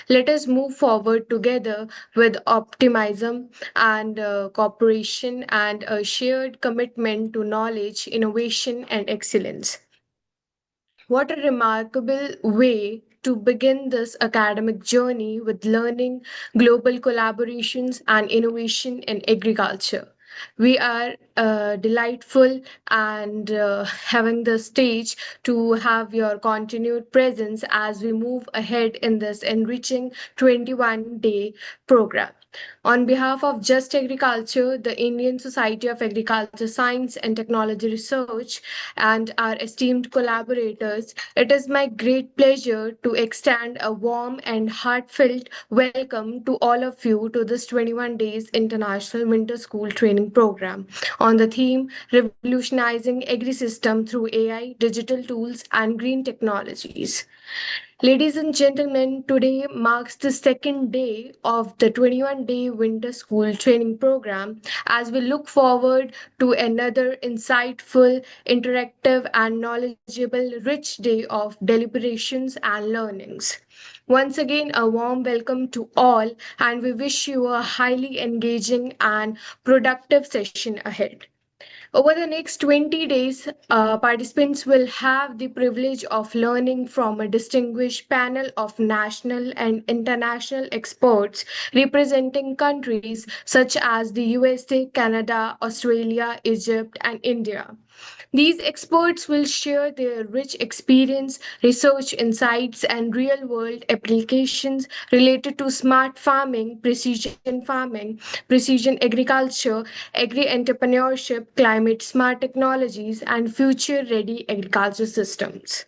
Let us move forward together with optimism and cooperation and a shared commitment to knowledge, innovation, and excellence. What a remarkable way to begin this academic journey with learning, global collaborations, and innovation in agriculture. We are delightful and having the stage to have your continued presence as we move ahead in this enriching 21-day program. On behalf of Just Agriculture, the Indian Society of Agriculture Science and Technology Research, and our esteemed collaborators, it is my great pleasure to extend a warm and heartfelt welcome to all of you to this 21 days International Winter School Training Program on the theme Revolutionizing Agri System through AI, Digital Tools, and Green Technologies. Ladies and gentlemen, today marks the second day of the 21-day winter school training program as we look forward to another insightful, interactive, and knowledgeable rich day of deliberations and learnings. Once again, a warm welcome to all, and we wish you a highly engaging and productive session ahead. Over the next 20 days, participants will have the privilege of learning from a distinguished panel of national and international experts representing countries such as the USA, Canada, Australia, Egypt, and India. These experts will share their rich experience, research insights, and real world applications related to smart farming, precision agriculture, agri entrepreneurship, climate smart technologies, and future ready agriculture systems.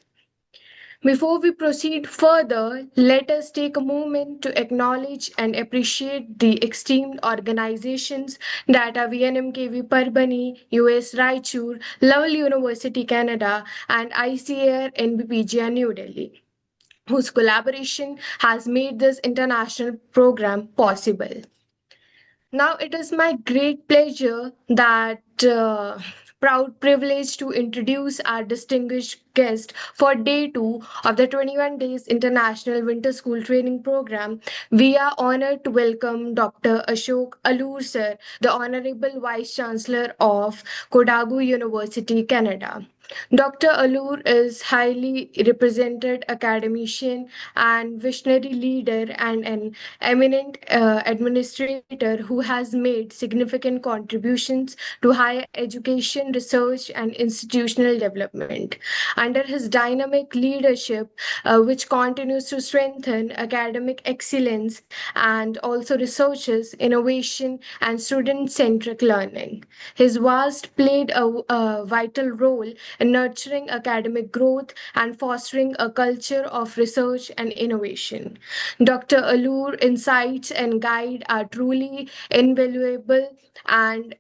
Before we proceed further, let us take a moment to acknowledge and appreciate the esteemed organizations that are VNMKV Parbani, US RAICHUR, Lowell University Canada, and ICAR NBPGA New Delhi, whose collaboration has made this international program possible. Now it is my great pleasure that proud privilege to introduce our distinguished guest for day 2 of the 21 days International Winter School Training Program. We are honored to welcome Dr. Ashok Alur sir, the Honorable Vice Chancellor of Kodagu University, Canada. Dr. Alur is highly represented academician and visionary leader and an eminent administrator who has made significant contributions to higher education, research, and institutional development. Under his dynamic leadership, which continues to strengthen academic excellence and also researches innovation and student centric learning. His vast played a vital role in nurturing academic growth and fostering a culture of research and innovation. Dr. Allure insights and guide are truly invaluable and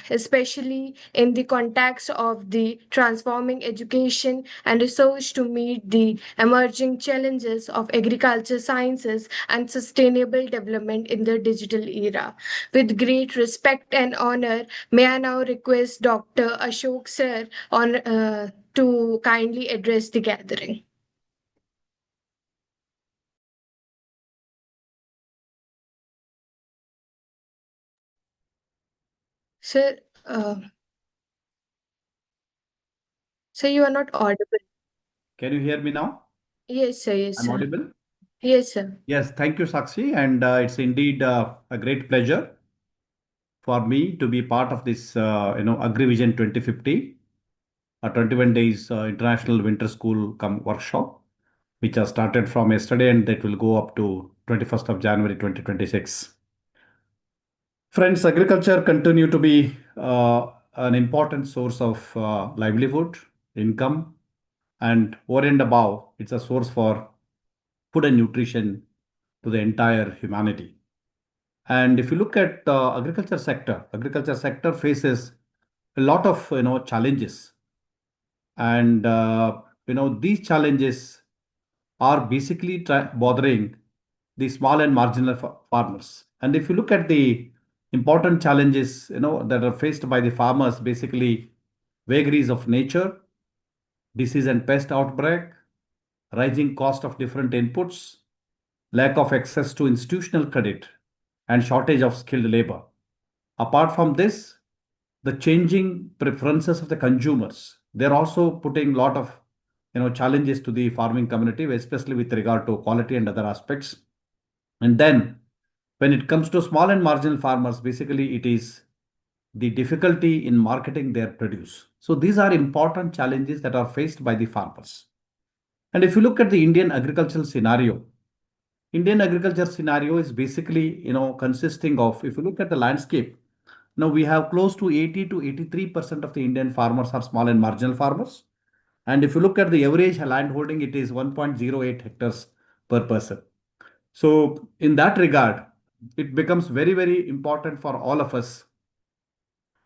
especially in the context of the transforming education and research to meet the emerging challenges of agriculture sciences and sustainable development in the digital era. With great respect and honor, may I now request Dr. Ashok sir to kindly address the gathering. Sir, sir, you are not audible. Can you hear me now? Yes, sir. Yes, I'm sir. audible? Yes, sir. Yes, thank you, Sakshi. And it's indeed a great pleasure for me to be part of this, AgriVision 2050, a 21 days international winter school come workshop, which has started from yesterday and that will go up to 21st of January 2026. Friends, agriculture continue to be an important source of livelihood, income, and over and above, it's a source for food and nutrition to the entire humanity. And if you look at agriculture sector faces a lot of challenges, and these challenges are basically bothering the small and marginal farmers. And if you look at the important challenges that are faced by the farmers, basically vagaries of nature, disease and pest outbreak, rising cost of different inputs, lack of access to institutional credit, and shortage of skilled labor. Apart from this, the changing preferences of the consumers, they're also putting a lot of challenges to the farming community, especially with regard to quality and other aspects. And then when it comes to small and marginal farmers, basically it is the difficulty in marketing their produce. So these are important challenges that are faced by the farmers. And if you look at the Indian agriculture scenario is basically, consisting of, if you look at the landscape, now we have close to 80 to 83% of the Indian farmers are small and marginal farmers. And if you look at the average land holding, it is 1.08 hectares per person. So in that regard, it becomes very, very important for all of us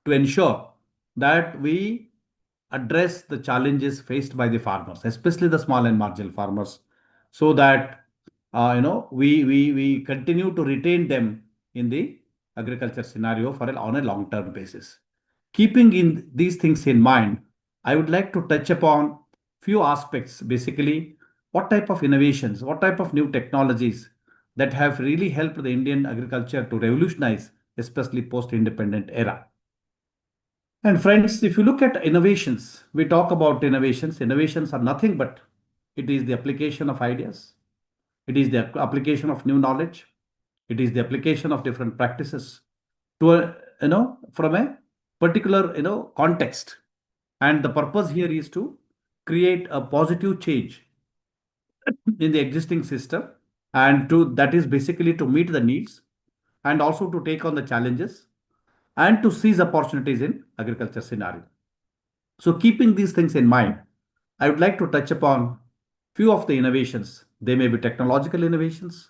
to ensure that we address the challenges faced by the farmers, especially the small and marginal farmers, so that we continue to retain them in the agriculture scenario on a long term basis. Keeping in these things in mind, I would like to touch upon few aspects, basically what type of innovations, what type of new technologies that have really helped the Indian agriculture to revolutionize, especially post independent era. And friends, if you look at innovations, we talk about innovations. Innovations are nothing but it is the application of ideas, it is the application of new knowledge, it is the application of different practices to a, from a particular context. And the purpose here is to create a positive change in the existing system, and to that is basically to meet the needs and also to take on the challenges and to seize opportunities in agriculture scenario. So keeping these things in mind, I would like to touch upon few of the innovations. They may be technological innovations,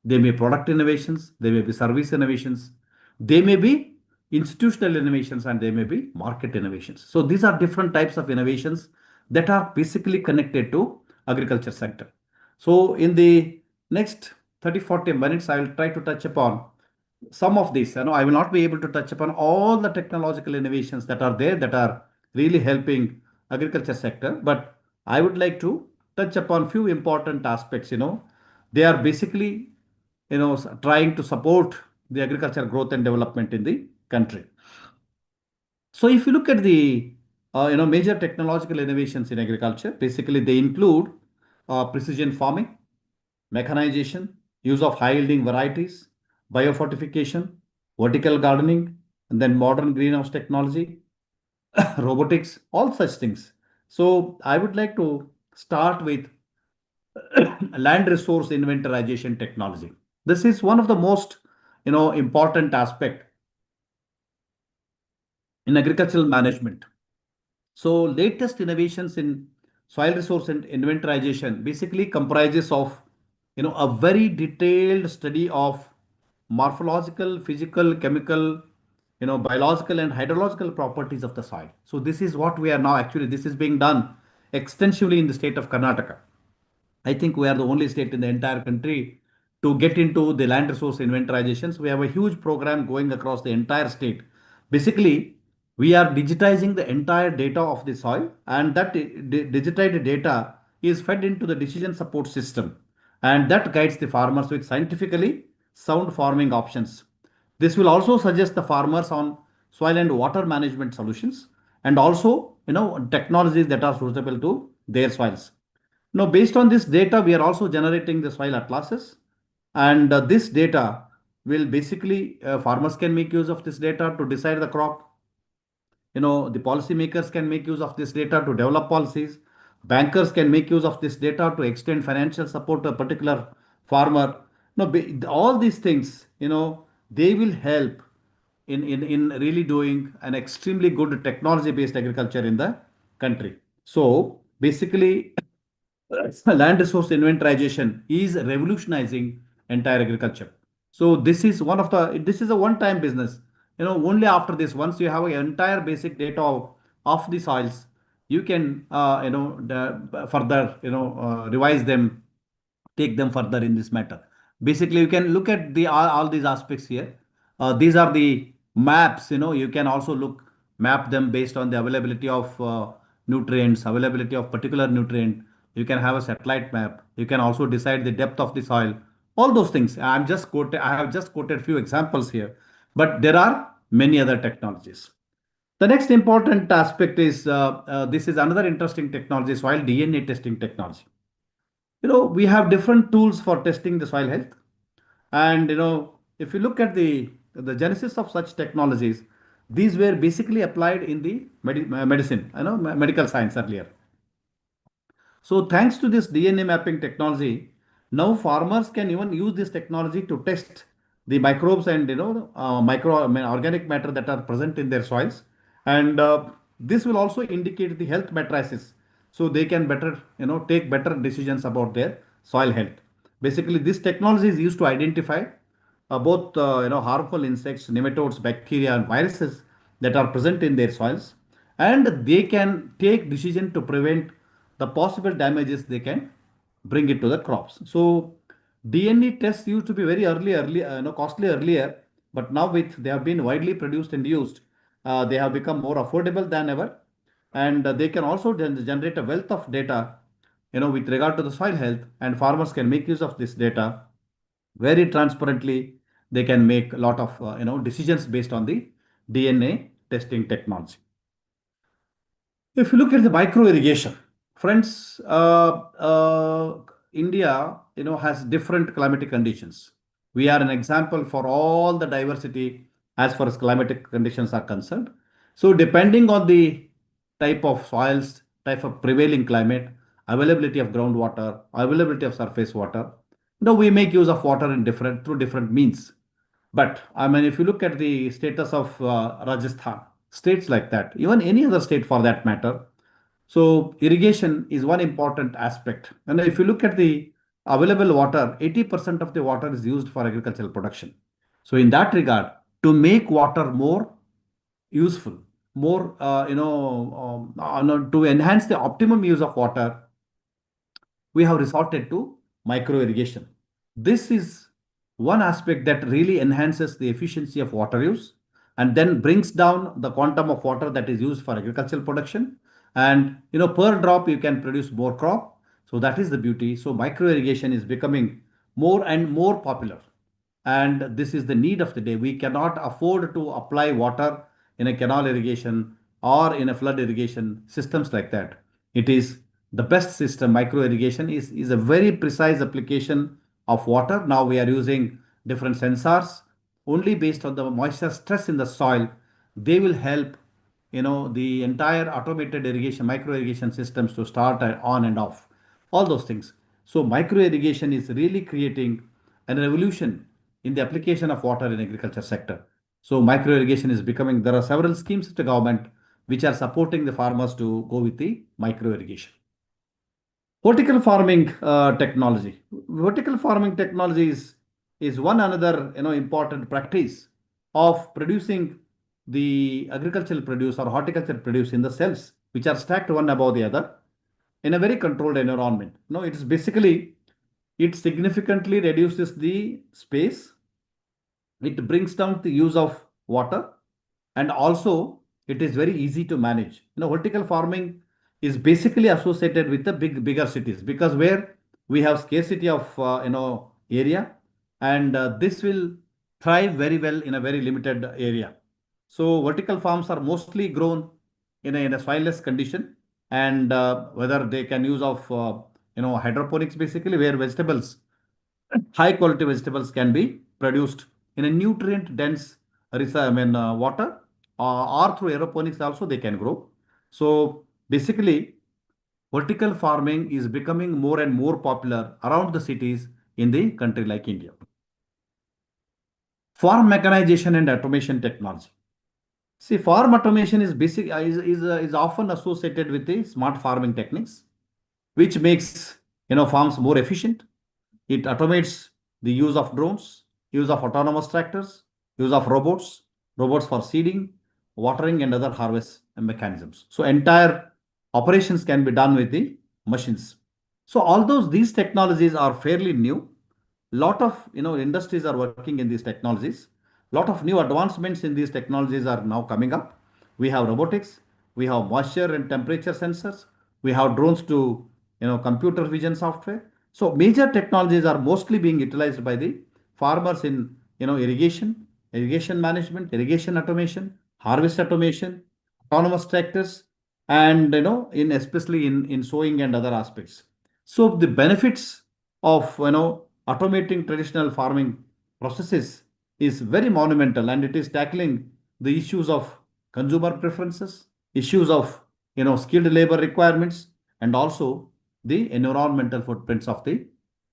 they may be product innovations, they may be service innovations, they may be institutional innovations, and they may be market innovations. So these are different types of innovations that are basically connected to agriculture sector. So in the next 30-40 minutes, I will try to touch upon some of these. I will not be able to touch upon all the technological innovations that are there that are really helping agriculture sector, but I would like to touch upon few important aspects. They are basically trying to support the agriculture growth and development in the country. So if you look at the major technological innovations in agriculture, basically they include precision farming, mechanization, use of high yielding varieties, biofortification, vertical gardening, and then modern greenhouse technology, robotics, all such things. So I would like to start with land resource inventorization technology. This is one of the most important aspect in agricultural management. So latest innovations in soil resource and inventorization basically comprises of a very detailed study of morphological, physical, chemical, biological and hydrological properties of the soil. So this is what we are now actually, this is being done extensively in the state of Karnataka. I think we are the only state in the entire country to get into the land resource inventarizations. We have a huge program going across the entire state. Basically, we are digitizing the entire data of the soil, and that digitized data is fed into the decision support system, and that guides the farmers with scientifically sound farming options. This will also suggest the farmers on soil and water management solutions, and also technologies that are suitable to their soils. Now, based on this data, we are also generating the soil atlases, and this data will basically farmers can make use of this data to decide the crop. The policymakers can make use of this data to develop policies. Bankers can make use of this data to extend financial support to a particular farmer. All these things, they will help in really doing an extremely good technology based agriculture in the country. So basically, land resource inventarization is revolutionizing entire agriculture. So this is a one time business. Only after this, once you have an entire basic data of the soils, you can further revise them, take them further in this matter. Basically, you can look at the all these aspects here. These are the maps. You can also map them based on the availability of nutrients, availability of particular nutrient. You can have a satellite map. You can also decide the depth of the soil, All those things. I have just quoted few examples here, but there are many other technologies. The next important aspect is this is another interesting technology, soil DNA testing technology. We have different tools for testing the soil health, and if you look at the genesis of such technologies, these were basically applied in the medicine, medical science earlier. So thanks to this DNA mapping technology, now farmers can even use this technology to test the microbes and organic matter that are present in their soils, and this will also indicate the health matrices, so they can better take better decisions about their soil health. Basically, this technology is used to identify both harmful insects, nematodes, bacteria, and viruses that are present in their soils, and they can take decision to prevent the possible damages they can bring it to the crops. So DNA tests used to be very costly earlier, but now with they have been widely produced and used, they have become more affordable than ever, and they can also generate a wealth of data, with regard to the soil health, and farmers can make use of this data very transparently. They can make a lot of decisions based on the DNA testing technology. If you look at the micro irrigation, friends, India, has different climatic conditions. We are an example for all the diversity as far as climatic conditions are concerned. So, depending on the type of soils, type of prevailing climate, availability of groundwater, availability of surface water, we make use of water in different through different means. But I mean, if you look at the status of Rajasthan, states like that, even any other state for that matter, so irrigation is one important aspect. And if you look at the available water, 80% of the water is used for agricultural production. So in that regard, to make water more useful, more, to enhance the optimum use of water, we have resorted to micro irrigation. This is one aspect that really enhances the efficiency of water use and then brings down the quantum of water that is used for agricultural production. And per drop you can produce more crop. So that is the beauty. So micro irrigation is becoming more and more popular. And this is the need of the day. We cannot afford to apply water in a canal irrigation or in a flood irrigation systems like that. It is the best system. Micro irrigation is a very precise application of water. Now we are using different sensors only based on the moisture stress in the soil. They will help the entire automated irrigation, micro irrigation systems to start on and off, all those things. So micro irrigation is really creating a revolution in the application of water in agriculture sector. So micro irrigation is becoming, there are several schemes of the government which are supporting the farmers to go with the micro irrigation. Vertical farming technology. Vertical farming technology is one another important practice of producing the agricultural produce or horticultural produce in the cells which are stacked one above the other in a very controlled environment. It's basically, it significantly reduces the space, it brings down the use of water, and also it is very easy to manage. Vertical farming is basically associated with the bigger cities, because where we have scarcity of area, and this will thrive very well in a very limited area. So vertical farms are mostly grown in a soilless condition, and whether they can use of hydroponics, basically where vegetables, high quality vegetables, can be produced in a nutrient dense water, or through aeroponics also they can grow. So basically, vertical farming is becoming more and more popular around the cities in the country like India. Farm mechanization and automation technology. See, farm automation is basic is often associated with the smart farming techniques, which makes farms more efficient. It automates the use of drones, use of autonomous tractors, use of robots for seeding, watering, and other harvest mechanisms. So entire operations can be done with the machines. So although these technologies are fairly new, lot of industries are working in these technologies. Lot of new advancements in these technologies are now coming up. We have robotics, we have moisture and temperature sensors, we have drones to computer vision software, So major technologies are mostly being utilized by the farmers in irrigation, irrigation management, irrigation automation, harvest automation, autonomous tractors, and in especially in sowing and other aspects. So the benefits of automating traditional farming processes is very monumental, and it is tackling the issues of consumer preferences, issues of skilled labor requirements, and also the environmental footprints of the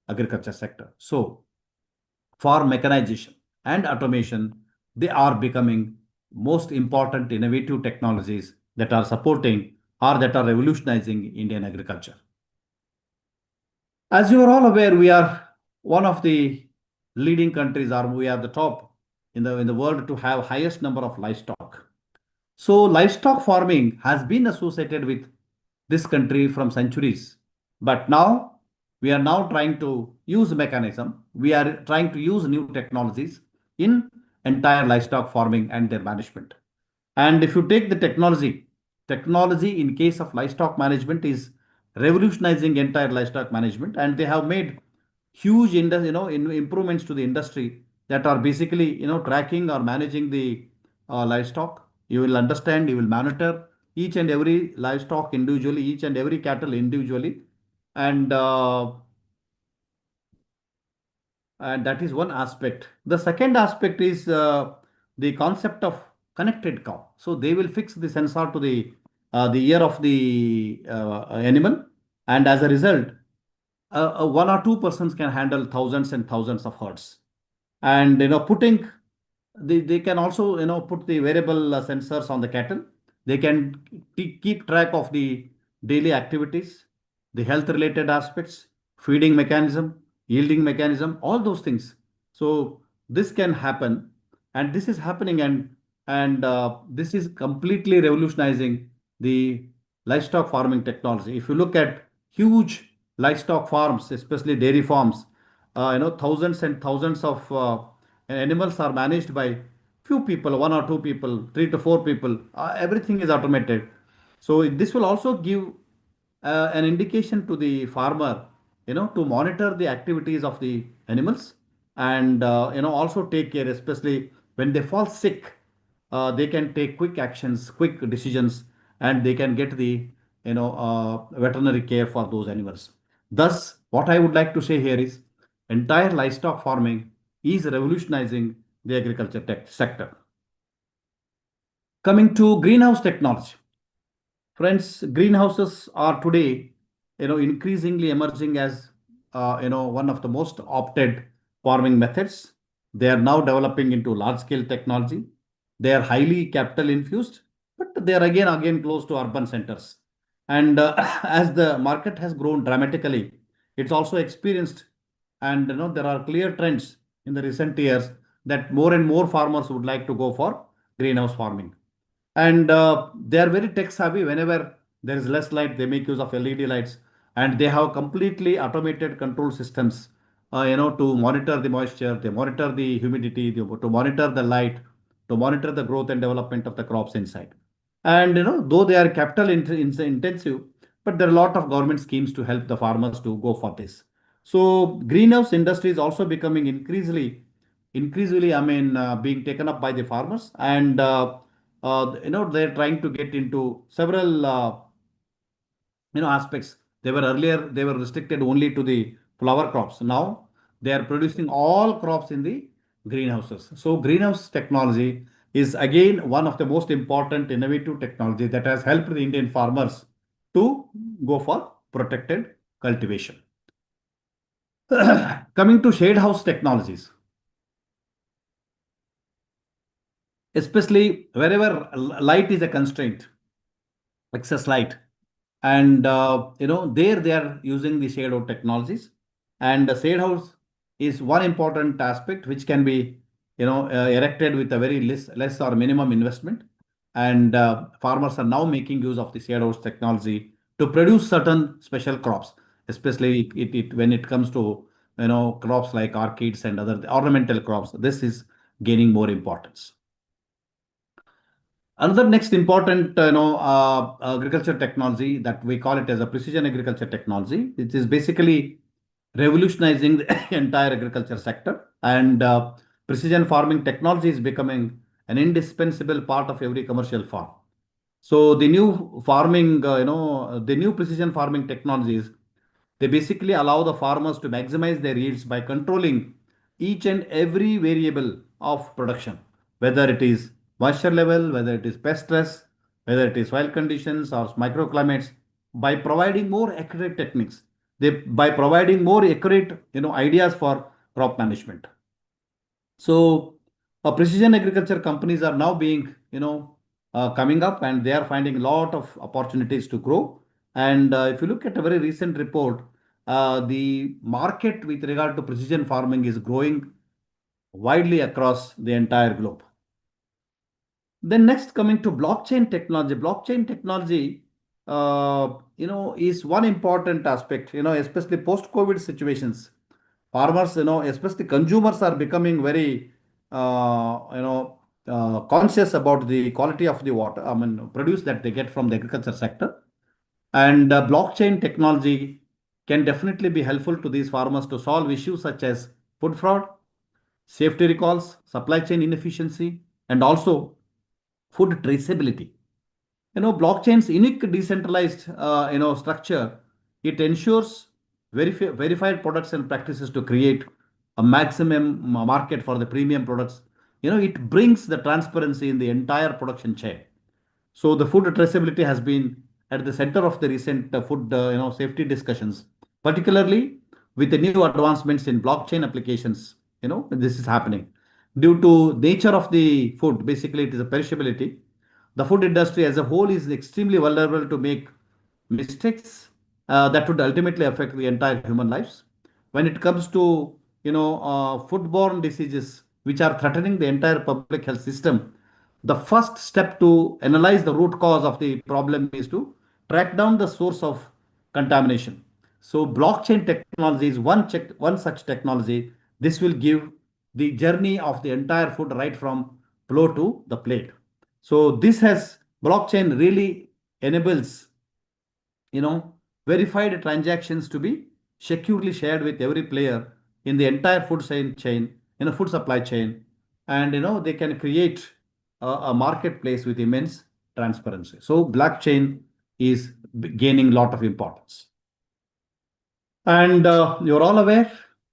agriculture sector. So for mechanization and automation, they are becoming most important innovative technologies that are supporting or that are revolutionizing Indian agriculture. As you are all aware, we are one of the leading countries, or we are the top in the world to have highest number of livestock. So livestock farming has been associated with this country from centuries. But now we are now trying to use mechanism. We are trying to use new technologies in entire livestock farming and their management. And if you take the technology in case of livestock management is revolutionizing entire livestock management, and they have made huge improvements to the industry that are basically tracking or managing the livestock. You will understand, you will monitor each and every livestock individually, each and every cattle individually, and that is one aspect. The second aspect is the concept of connected cow. So they will fix the sensor to the ear of the animal, and as a result, one or two persons can handle thousands and thousands of herds. And putting they can also put the variable sensors on the cattle. They can keep track of the daily activities, the health related aspects, feeding mechanism, yielding mechanism, all those things. So this can happen, and this is happening, and this is completely revolutionizing the livestock farming technology. If you look at huge livestock farms, especially dairy farms, thousands and thousands of animals are managed by few people, one or two people, three to four people. Everything is automated. So this will also give an indication to the farmer, to monitor the activities of the animals, and also take care, especially when they fall sick. They can take quick actions, quick decisions, and they can get the veterinary care for those animals. Thus, what I would like to say here is entire livestock farming is revolutionizing the agriculture tech sector. Coming to greenhouse technology. Friends, greenhouses are today, increasingly emerging as, one of the most opted farming methods. They are now developing into large scale technology. They are highly capital infused, but they are again close to urban centers. And as the market has grown dramatically, it's also experienced, and there are clear trends in the recent years that more and more farmers would like to go for greenhouse farming. And they are very tech savvy. Whenever there is less light, they make use of LED lights, and they have completely automated control systems, to monitor the moisture, they monitor the humidity, to monitor the light, to monitor the growth and development of the crops inside. And though they are capital intensive, but there are a lot of government schemes to help the farmers to go for this. So greenhouse industry is also becoming increasingly, I mean, being taken up by the farmers, and they're trying to get into several aspects. They were restricted only to the flower crops. Now they are producing all crops in the greenhouses. So greenhouse technology is again one of the most important innovative technology that has helped the Indian farmers to go for protected cultivation. Coming to shade house technologies, especially wherever light is a constraint, excess light, and there they are using the shade out technologies. And the shade house is one important aspect which can be erected with a very less or minimum investment. And farmers are now making use of the shade house technology to produce certain special crops, especially when it comes to crops like orchids and other ornamental crops. This is gaining more importance. Another next important, agriculture technology that we call it as a precision agriculture technology. It is basically revolutionizing the entire agriculture sector. And precision farming technology is becoming an indispensable part of every commercial farm. So the new precision farming technologies, they basically allow the farmers to maximize their yields by controlling each and every variable of production, whether it is moisture level, whether it is pest stress, whether it is soil conditions or microclimates, by providing more accurate techniques, by providing more accurate, ideas for crop management. So, precision agriculture companies are now being, coming up, and they are finding a lot of opportunities to grow. And if you look at a very recent report, the market with regard to precision farming is growing widely across the entire globe. Then next, coming to blockchain technology, is one important aspect. Especially post-COVID situations, farmers, especially consumers, are becoming very, conscious about the quality of the water. I mean, produce that they get from the agriculture sector, and blockchain technology can definitely be helpful to these farmers to solve issues such as food fraud, safety recalls, supply chain inefficiency, and also food traceability. Blockchain's unique decentralized, structure, it ensures verified products and practices to create a maximum market for the premium products. It brings the transparency in the entire production chain. So the food traceability has been at the center of the recent food safety discussions, particularly with the new advancements in blockchain applications. This is happening due to nature of the food. Basically, it is a perishability. The food industry as a whole is extremely vulnerable to make mistakes that would ultimately affect the entire human lives. When it comes to foodborne diseases which are threatening the entire public health system, the first step to analyze the root cause of the problem is to track down the source of contamination. So blockchain technology is one such technology. This will give the journey of the entire food right from flow to the plate. So this has blockchain really enables, you know, verified transactions to be securely shared with every player in the entire food supply chain, and they can create a marketplace with immense transparency. So blockchain is gaining lot of importance. And you're all aware,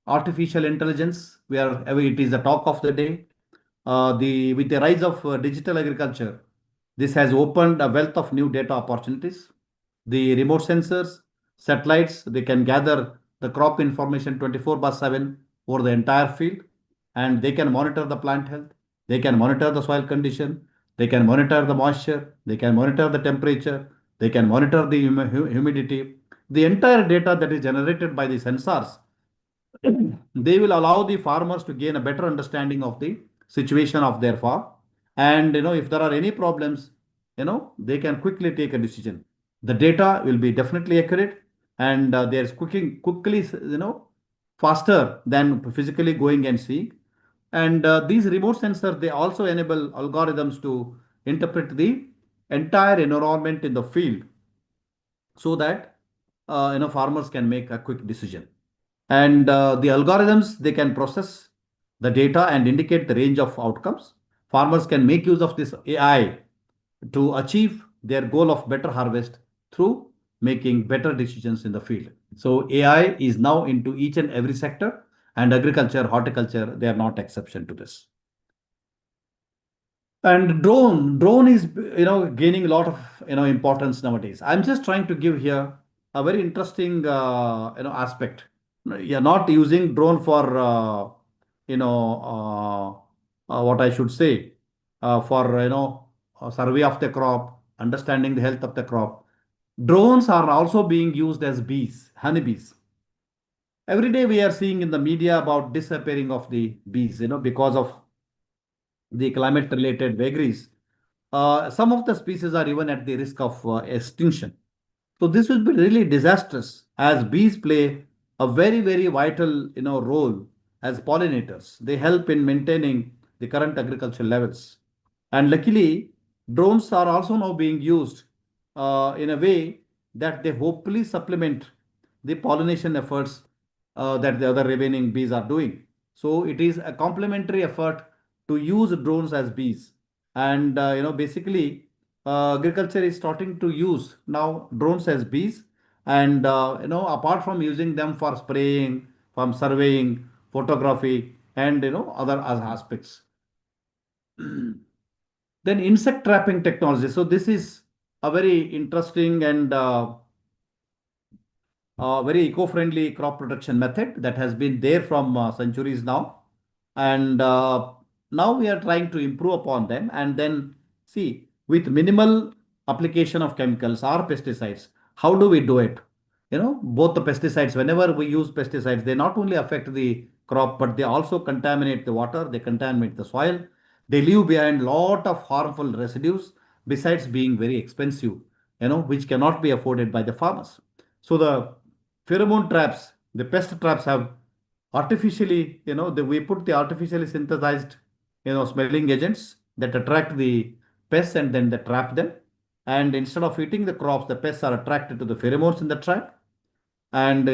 artificial intelligence, where it is the talk of the day. The With the rise of digital agriculture, this has opened a wealth of new data opportunities. The remote sensors, satellites, they can gather the crop information 24 by 7 over the entire field, and they can monitor the plant health. They can monitor the soil condition. They can monitor the moisture. They can monitor the temperature. They can monitor the humidity. The entire data that is generated by the sensors, they will allow the farmers to gain a better understanding of the situation of their farm. And if there are any problems, they can quickly take a decision. The data will be definitely accurate, and there's cooking quickly, faster than physically going and seeing. And these remote sensors, they also enable algorithms to interpret the entire environment in the field, so that farmers can make a quick decision. And the algorithms, they can process the data and indicate the range of outcomes. Farmers can make use of this AI to achieve their goal of better harvest through making better decisions in the field. So AI is now into each and every sector, and agriculture, horticulture, they are not exception to this. And drone is gaining a lot of importance nowadays. I'm just trying to give here a very interesting aspect. You're not using drone for what I should say, for survey of the crop, understanding the health of the crop. Drones are also being used as bees, honeybees. Every day we are seeing in the media about disappearing of the bees, because of the climate related vagaries. Some of the species are even at the risk of extinction. So this will be really disastrous, as bees play a very, very vital, role as pollinators. They help in maintaining the current agricultural levels. And luckily, drones are also now being used in a way that they hopefully supplement the pollination efforts that the other remaining bees are doing. So it is a complementary effort to use drones as bees. And basically, agriculture is starting to use now drones as bees. And apart from using them for spraying, from surveying, photography, and other aspects. Then insect trapping technology. So this is a very interesting and very eco-friendly crop protection method that has been there from centuries now. And now we are trying to improve upon them. And then see, with minimal application of chemicals or pesticides, how do we do it? Both the pesticides, whenever we use pesticides, they not only affect the crop, but they also contaminate the water, they contaminate the soil, they leave behind lot of harmful residues, besides being very expensive, which cannot be afforded by the farmers. So the pheromone traps, the pest traps have artificially, we put the artificially synthesized, smelling agents that attract the pests and then they trap them. And instead of eating the crops, the pests are attracted to the pheromones in the trap. And,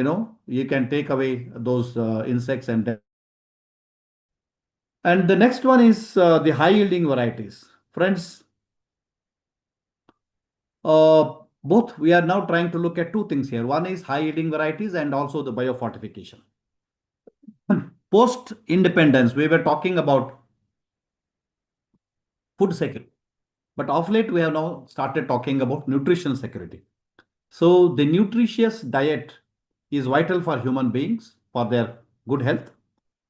you can take away those insects and then. And the next one is the high yielding varieties. Friends, both we are now trying to look at two things here. One is high yielding varieties and also the biofortification. Post independence, we were talking about food security, but of late we have now started talking about nutrition security. So the nutritious diet is vital for human beings for their good health.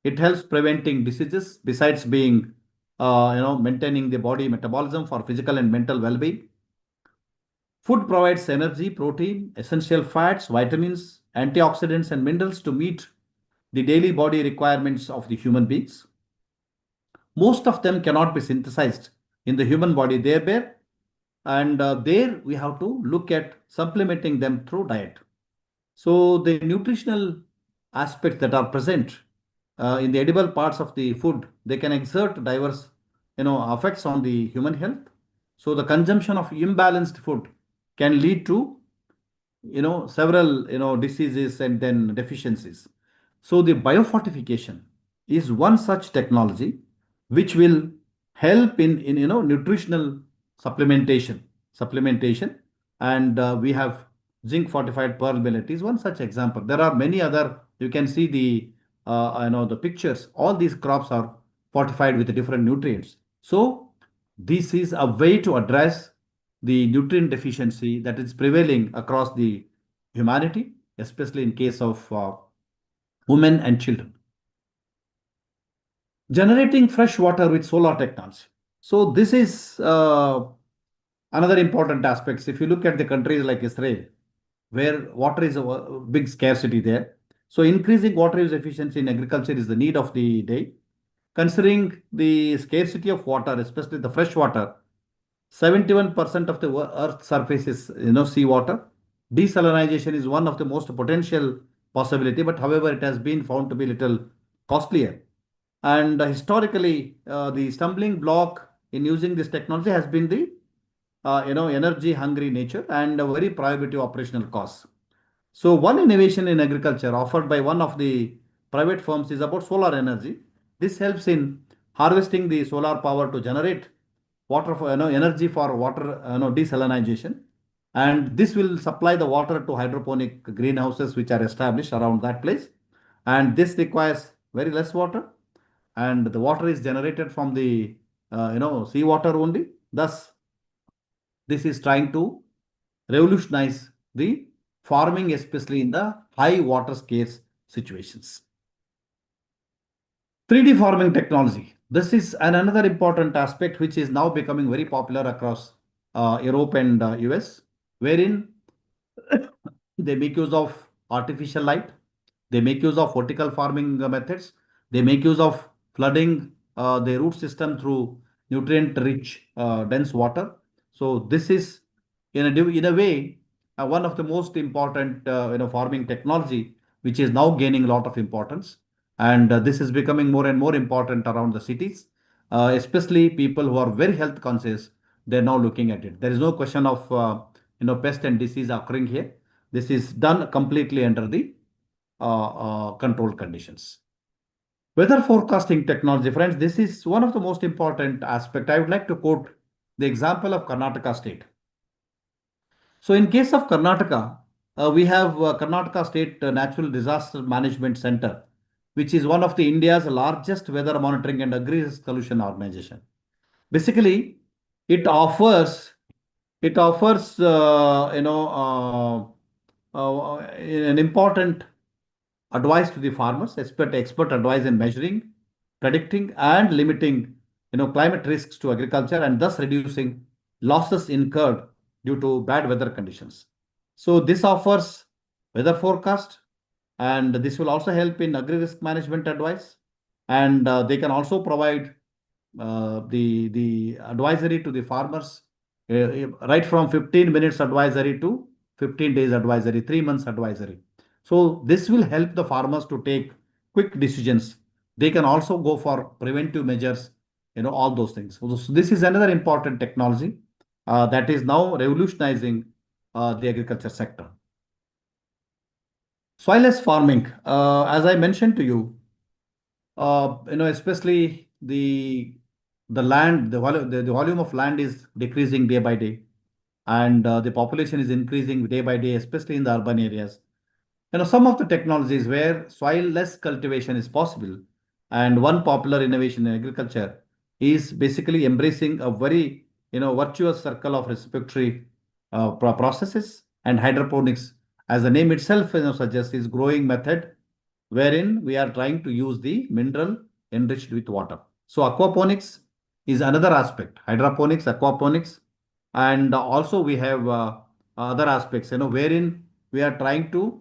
It helps preventing diseases besides being, maintaining the body metabolism for physical and mental well-being. Food provides energy, protein, essential fats, vitamins, antioxidants, and minerals to meet the daily body requirements of the human beings. Most of them cannot be synthesized in the human body there, and there we have to look at supplementing them through diet. So the nutritional aspects that are present in the edible parts of the food, they can exert diverse effects on the human health. So the consumption of imbalanced food can lead to several diseases and then deficiencies. So the biofortification is one such technology which will help in nutritional supplementation. And we have zinc fortified pearl millet is one such example. There are many other. You can see the the pictures. All these crops are fortified with different nutrients. So this is a way to address the nutrient deficiency that is prevailing across the humanity, especially in case of women and children. Generating fresh water with solar technology. So this is another important aspect. If you look at the countries like Israel, where water is a big scarcity there. So increasing water use efficiency in agriculture is the need of the day. Considering the scarcity of water, especially the fresh water, 71% of the earth's surface is seawater. Desalinization is one of the most potential possibility, but however it has been found to be little costlier. And historically, the stumbling block in using this technology has been the energy hungry nature and a very prohibitive operational costs. So one innovation in agriculture offered by one of the private firms is about solar energy. This helps in harvesting the solar power to generate water for energy for water desalinization, and this will supply the water to hydroponic greenhouses which are established around that place, and this requires very less water, and the water is generated from the seawater only. Thus, this is trying to revolutionize the farming, especially in the high water scarce situations. 3D farming technology. This is another important aspect which is now becoming very popular across Europe and US, wherein they make use of artificial light, they make use of vertical farming methods, they make use of flooding the root system through nutrient rich dense water. So this is in a way one of the most important farming technology which is now gaining a lot of importance, and this is becoming more and more important around the cities, especially people who are very health conscious. They're now looking at it. There is no question of pest and disease occurring here. This is done completely under the controlled conditions. Weather forecasting technology, friends, this is one of the most important aspect. I would like to quote the example of Karnataka state. So in case of Karnataka, we have Karnataka State Natural Disaster Management Center, which is one of the India's largest weather monitoring and agri-risk solution organization. Basically, it offers an important advice to the farmers, expert advice in measuring, predicting, and limiting climate risks to agriculture, and thus reducing losses incurred due to bad weather conditions. So this offers weather forecast, and this will also help in agri risk management advice, and they can also provide the advisory to the farmers, right from 15 minutes advisory to 15 days advisory, 3 months advisory. So this will help the farmers to take quick decisions. They can also go for preventive measures, all those things. So this is another important technology that is now revolutionizing the agriculture sector. Soilless farming, as I mentioned to you, especially the land, the volume of land is decreasing day by day, and the population is increasing day by day, especially in the urban areas. Some of the technologies where soil-less cultivation is possible, and one popular innovation in agriculture is basically embracing a very, virtuous circle of respiratory processes, and hydroponics, as the name itself, suggests, is growing method wherein we are trying to use the mineral enriched with water. So aquaponics is another aspect, hydroponics, aquaponics, and also we have other aspects, wherein we are trying to